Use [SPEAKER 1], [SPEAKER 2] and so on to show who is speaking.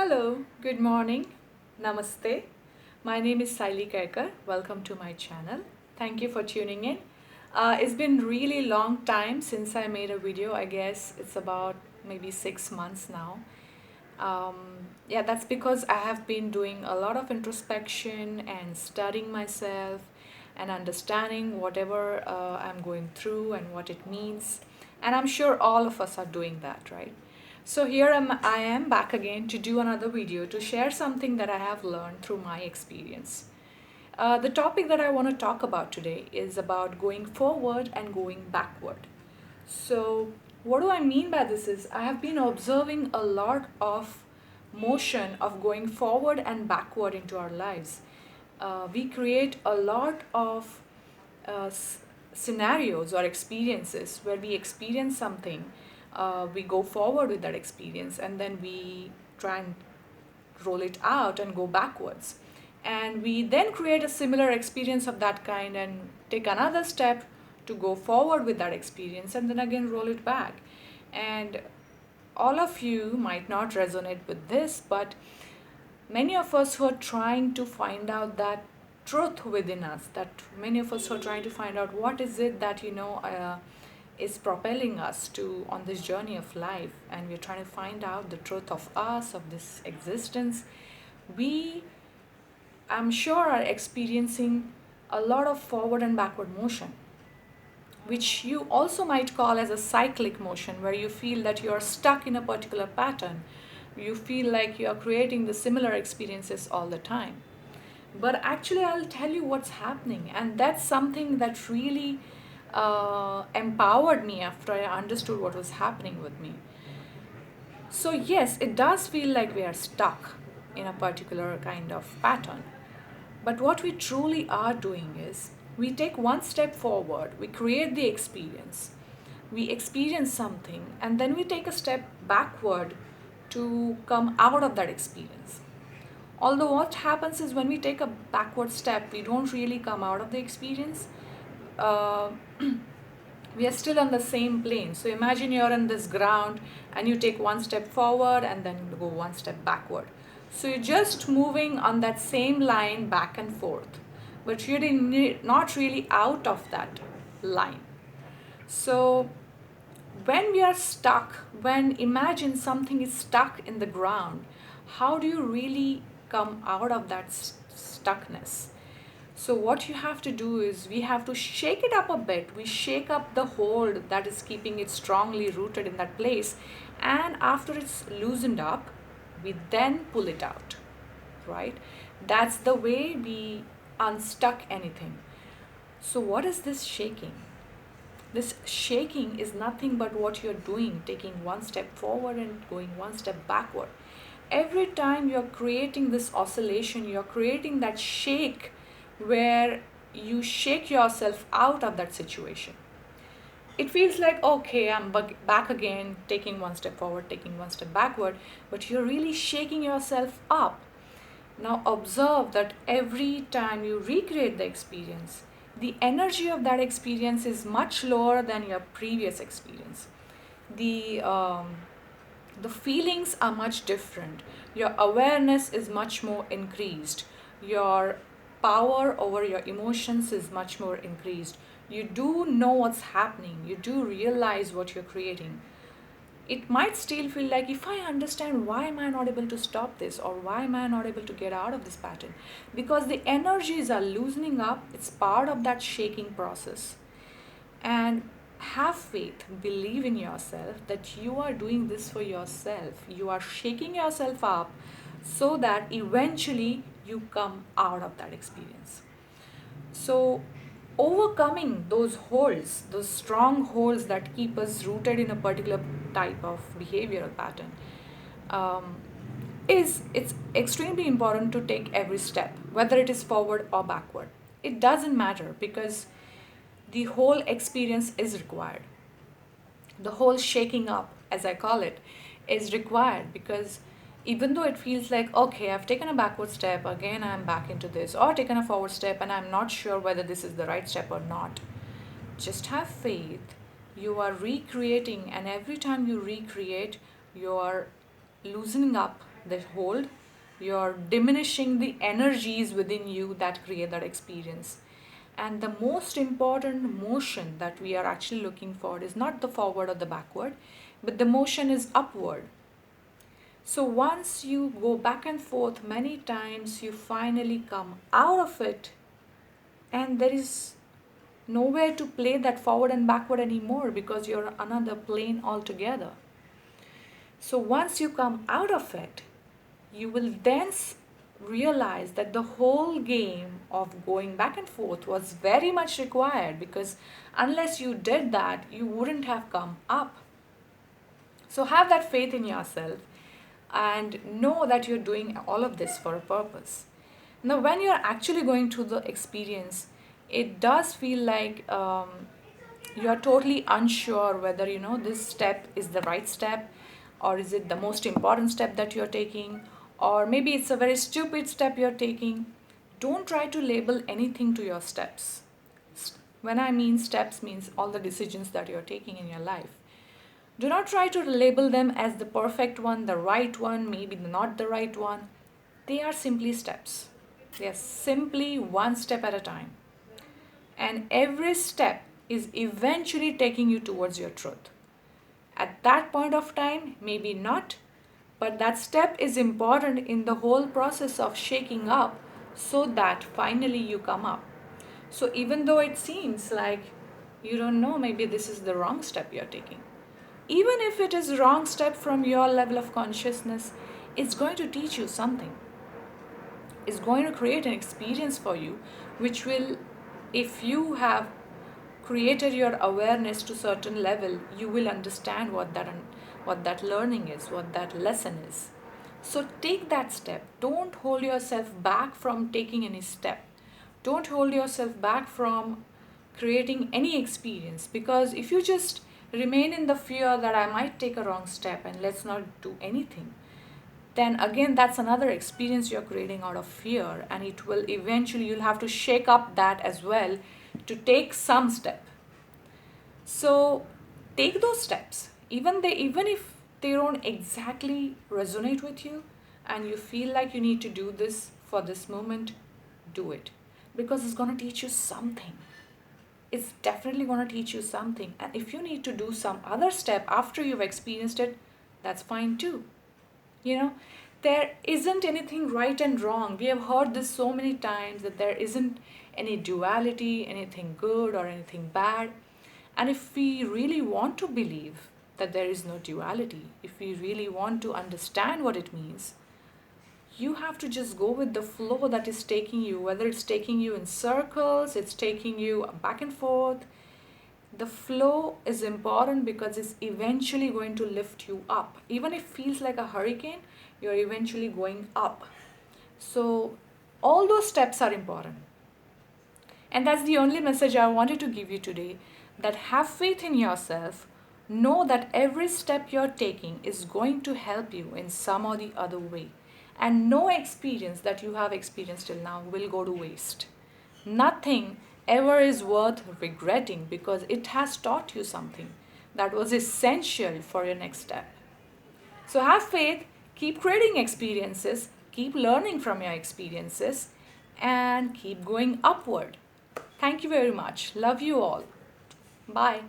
[SPEAKER 1] Hello, good morning, namaste. My name is Saili Kerkar. Welcome to my channel. Thank you for tuning in. It's been really long time since I made a video. I guess it's about maybe 6 months now. Um, yeah, that's because I have been doing a lot of introspection and studying myself and understanding whatever I'm going through and what it means. And I'm sure all of us are doing that, right? So I am back again to do another video to share something that I have learned through my experience. The topic that I want to talk about today is about going forward and going backward. So, what do I mean by this is I have been observing a lot of motion of going forward and backward into our lives. We create a lot of scenarios or experiences where we experience something, we go forward with that experience, and then we try and roll it out and go backwards. And we then create a similar experience of that kind and take another step to go forward with that experience and then again roll it back. And all of you might not resonate with this, but many of us who are trying to find out that truth within us, that many of us who are trying to find out what is it that is propelling us to on this journey of life, and we're trying to find out the truth of us, of this existence, we, I'm sure, are experiencing a lot of forward and backward motion, which you also might call as a cyclic motion, where you feel that you are stuck in a particular pattern. You feel like you are creating the similar experiences all the time. But actually, I'll tell you what's happening, and that's something that really empowered me after I understood what was happening with me. So, yes, it does feel like we are stuck in a particular kind of pattern. But what we truly are doing is we take one step forward, we create the experience, we experience something, and then we take a step backward to come out of that experience. Although, what happens is when we take a backward step, we don't really come out of the experience. Uh, we are still on the same plane. So imagine you're on this ground and you take one step forward and then go one step backward. So you're just moving on that same line back and forth, but you're not really out of that line. So when we are stuck, when imagine something is stuck in the ground, how do you really come out of that stuckness? So what you have to do is we have to shake it up a bit. We shake up the hold that is keeping it strongly rooted in that place. And after it's loosened up, we then pull it out, right? That's the way we unstuck anything. So what is this shaking? This shaking is nothing but what you're doing, taking one step forward and going one step backward. Every time you're creating this oscillation, you're creating that shake where you shake yourself out of that situation. It feels like, okay, I'm back again, taking one step forward, taking one step backward, but you're really shaking yourself up. Now, observe that every time you recreate the experience, the energy of that experience is much lower than your previous experience. The the feelings are much different. Your awareness is much more increased. Your power over your emotions is much more increased. You do know what's happening, you do realize what you're creating. It might still feel like, if I understand, why am I not able to stop this, or why am I not able to get out of this pattern? Because the energies are loosening up, it's part of that shaking process. And have faith, believe in yourself that you are doing this for yourself. You are shaking yourself up so that eventually you come out of that experience. So, overcoming those holes, those strong holes that keep us rooted in a particular type of behavioral pattern, um, is it's extremely important to take every step, whether it is forward or backward. It doesn't matter, because the whole experience is required. The whole shaking up, as I call it, is required, because even though it feels like, okay, I've taken a backward step, again I'm back into this, or taken a forward step and I'm not sure whether this is the right step or not, just have faith. You are recreating, and every time you recreate, you are loosening up the hold, you're diminishing the energies within you that create that experience. And the most important motion that we are actually looking for is not the forward or the backward, but the motion is upward. So once you go back and forth many times, you finally come out of it, and there is nowhere to play that forward and backward anymore because you're on another plane altogether. So once you come out of it, you will then realize that the whole game of going back and forth was very much required, because unless you did that, you wouldn't have come up. So have that faith in yourself and know that you're doing all of this for a purpose. Now, when you're actually going through the experience, it does feel like you're totally unsure whether this step is the right step, or is it the most important step that you're taking, or maybe it's a very stupid step you're taking. Don't try to label anything to your steps. When I mean steps, means all the decisions that you're taking in your life. Do not try to label them as the perfect one, the right one, maybe not the right one. They are simply steps. They are simply one step at a time. And every step is eventually taking you towards your truth. At that point of time, maybe not, but that step is important in the whole process of shaking up so that finally you come up. So even though it seems like you don't know, maybe this is the wrong step you're taking. Even if it is wrong step from your level of consciousness, it's going to teach you something. It's going to create an experience for you, which will, if you have created your awareness to certain level, you will understand what that learning is, what that lesson is. So take that step. Don't hold yourself back from taking any step. Don't hold yourself back from creating any experience, because if you just remain in the fear that I might take a wrong step and let's not do anything, then again that's another experience you're creating out of fear, and it will eventually, you'll have to shake up that as well to take some step. So take those steps, even if they don't exactly resonate with you and you feel like you need to do this for this moment, do it, because it's going to teach you something. It's definitely going to teach you something. And if you need to do some other step after you've experienced it, that's fine too. There isn't anything right and wrong. We have heard this so many times, that there isn't any duality, anything good or anything bad. And if we really want to believe that there is no duality, if we really want to understand what it means, you have to just go with the flow that is taking you, whether it's taking you in circles, it's taking you back and forth. The flow is important because it's eventually going to lift you up. Even if it feels like a hurricane, you're eventually going up. So all those steps are important. And that's the only message I wanted to give you today, that have faith in yourself. Know that every step you're taking is going to help you in some or the other way. And no experience that you have experienced till now will go to waste. Nothing ever is worth regretting, because it has taught you something that was essential for your next step. So have faith, keep creating experiences, keep learning from your experiences, and keep going upward. Thank you very much. Love you all. Bye.